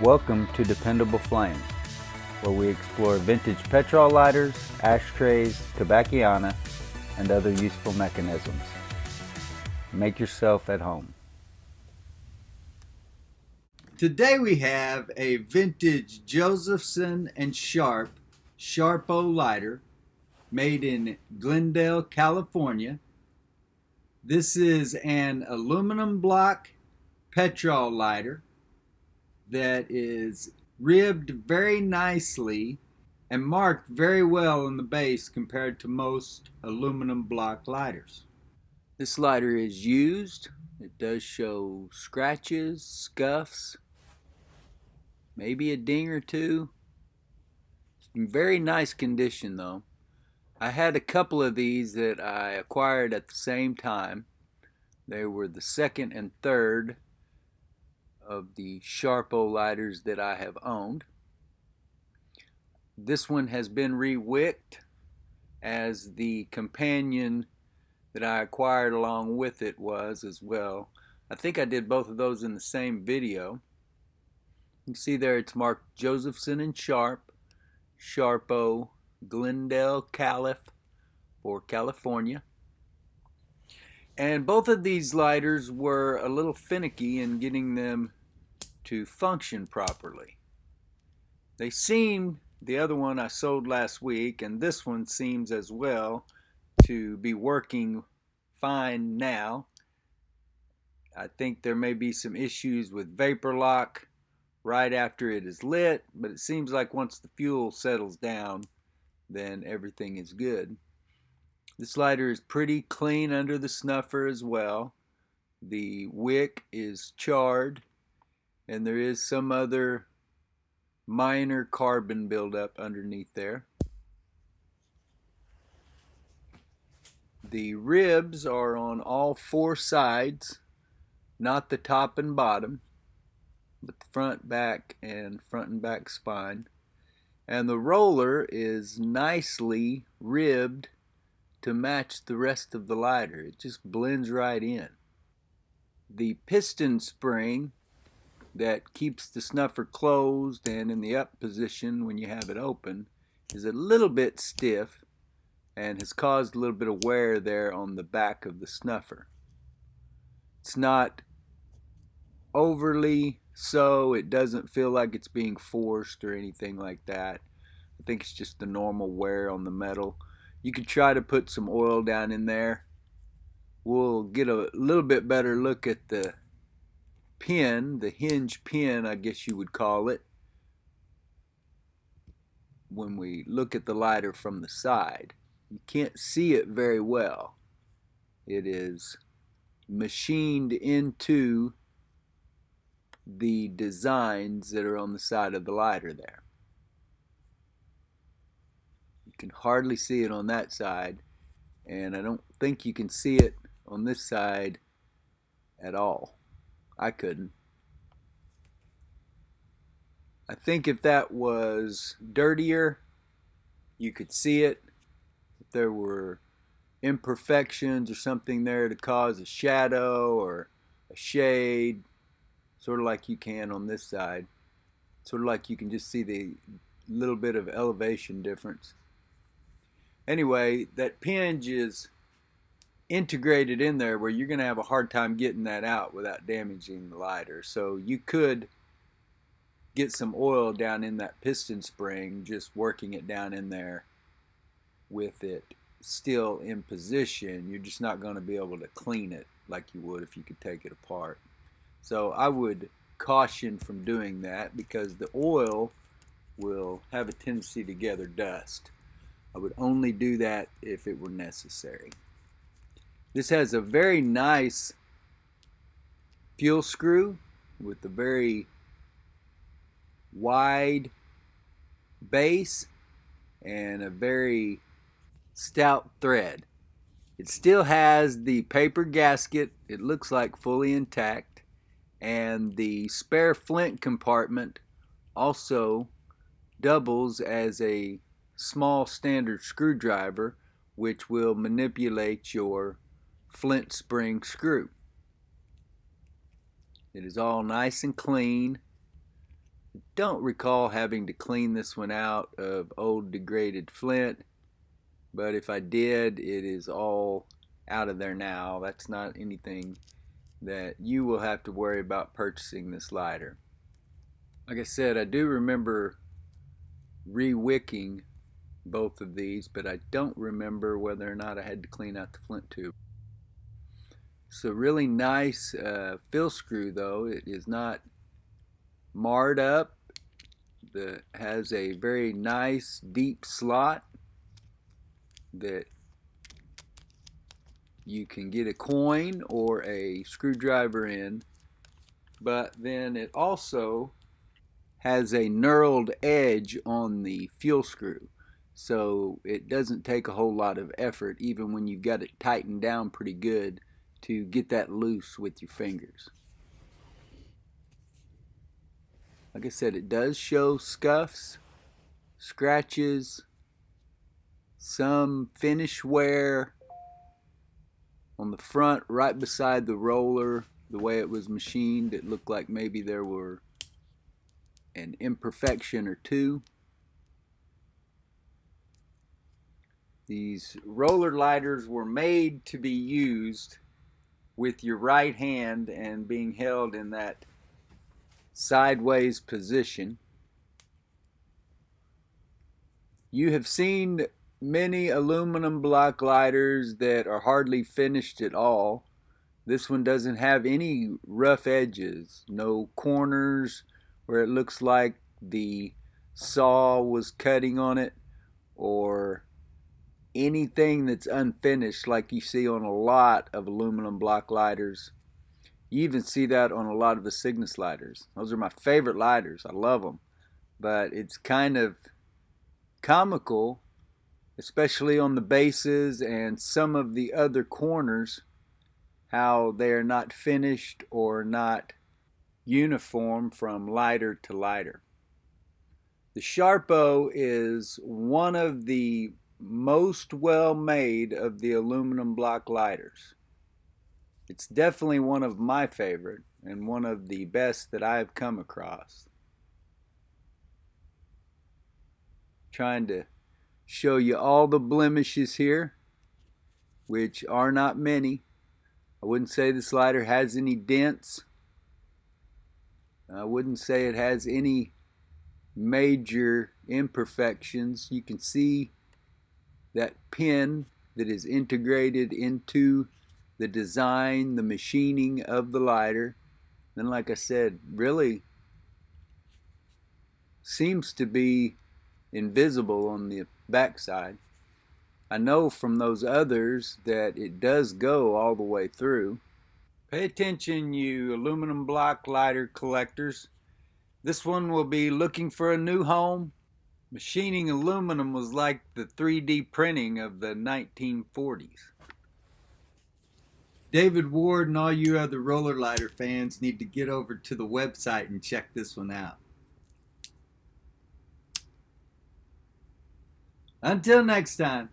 Welcome to Dependable Flame, where we explore vintage petrol lighters, ashtrays, tobacciana, and other useful mechanisms. Make yourself at home. Today we have a vintage Josephson and Sharpo lighter made in Glendale, California. This is an aluminum block Petrol lighter that is ribbed very nicely and marked very well on the base compared to most aluminum block lighters. This lighter is used. It does show scratches, scuffs, maybe a ding or two. It's in very nice condition though. I had a couple of these that I acquired at the same time. They were the second and third of the Sharpo lighters that I have owned. This one has been re-wicked, as the companion that I acquired along with it was as well. I think I did both of those in the same video. You can see there it's marked Josephson and Sharpo, Glendale, CALIF for California. And both of these lighters were a little finicky in getting them to function properly. They seemed, the other one I sold last week, and this one seems as well to be working fine now. I think there may be some issues with vapor lock right after it is lit, but it seems like once the fuel settles down, then everything is good. This lighter is pretty clean under the snuffer as well. The wick is charred, and there is some other minor carbon buildup underneath there. The ribs are on all four sides, not the top and bottom, but the front, back, and front and back spine. And the roller is nicely ribbed to match the rest of the lighter. It just blends right in. The piston spring that keeps the snuffer closed and in the up position when you have it open is a little bit stiff and has caused a little bit of wear there on the back of the snuffer. It's not overly so, it doesn't feel like it's being forced or anything like that. I think it's just the normal wear on the metal. You could try to put some oil down in there. We'll get a little bit better look at the pin, the hinge pin I guess you would call it, when we look at the lighter from the side. You can't see it very well. It is machined into the designs that are on the side of the lighter there. You can hardly see it on that side, and I don't think you can see it on this side at all. I couldn't. I think if that was dirtier, you could see it. If there were imperfections or something there to cause a shadow or a shade, sort of like you can on this side, sort of like you can just see the little bit of elevation difference. Anyway, that hinge is integrated in there where you're going to have a hard time getting that out without damaging the lighter. So you could get some oil down in that piston spring, just working it down in there with it still in position. You're just not going to be able to clean it like you would if you could take it apart. So I would caution from doing that because the oil will have a tendency to gather dust. I would only do that if it were necessary. This has a very nice fuel screw with a very wide base and a very stout thread. It still has the paper gasket, it looks like fully intact, and the spare flint compartment also doubles as a small standard screwdriver, which will manipulate your flint spring screw. It is all nice and clean. Don't recall having to clean this one out of old degraded flint, but if I did, it is all out of there now. That's not anything that you will have to worry about purchasing this lighter. Like I said, I do remember re-wicking both of these, but I don't remember whether or not I had to clean out the flint tube. It's a really nice fill screw, though. It is not marred up. It has a very nice deep slot that you can get a coin or a screwdriver in, but then it also has a knurled edge on the fuel screw, so it doesn't take a whole lot of effort, even when you've got it tightened down pretty good, to get that loose with your fingers. Like I said, it does show scuffs, scratches, some finish wear on the front right beside the roller. The way it was machined, it looked like maybe there were an imperfection or two. These roller lighters were made to be used with your right hand and being held in that sideways position. You have seen many aluminum block lighters that are hardly finished at all. This one doesn't have any rough edges, no corners where it looks like the saw was cutting on it, or anything that's unfinished like you see on a lot of aluminum block lighters. You even see that on a lot of the Cygnus lighters. Those are my favorite lighters. I love them. But it's kind of comical, especially on the bases and some of the other corners, how they are not finished or not uniform from lighter to lighter. The Sharpo is one of the most well made of the aluminum block lighters. It's definitely one of my favorite and one of the best that I've come across. Trying to show you all the blemishes here, which are not many. I wouldn't say this lighter has any dents. I wouldn't say it has any major imperfections. You can see that pin that is integrated into the design, the machining of the lighter. Then, like I said, really seems to be invisible on the backside. I know from those others that it does go all the way through. Pay attention, you aluminum block lighter collectors. This one will be looking for a new home. Machining aluminum was like the 3D printing of the 1940s. David Ward and all you other roller lighter fans need to get over to the website and check this one out. Until next time.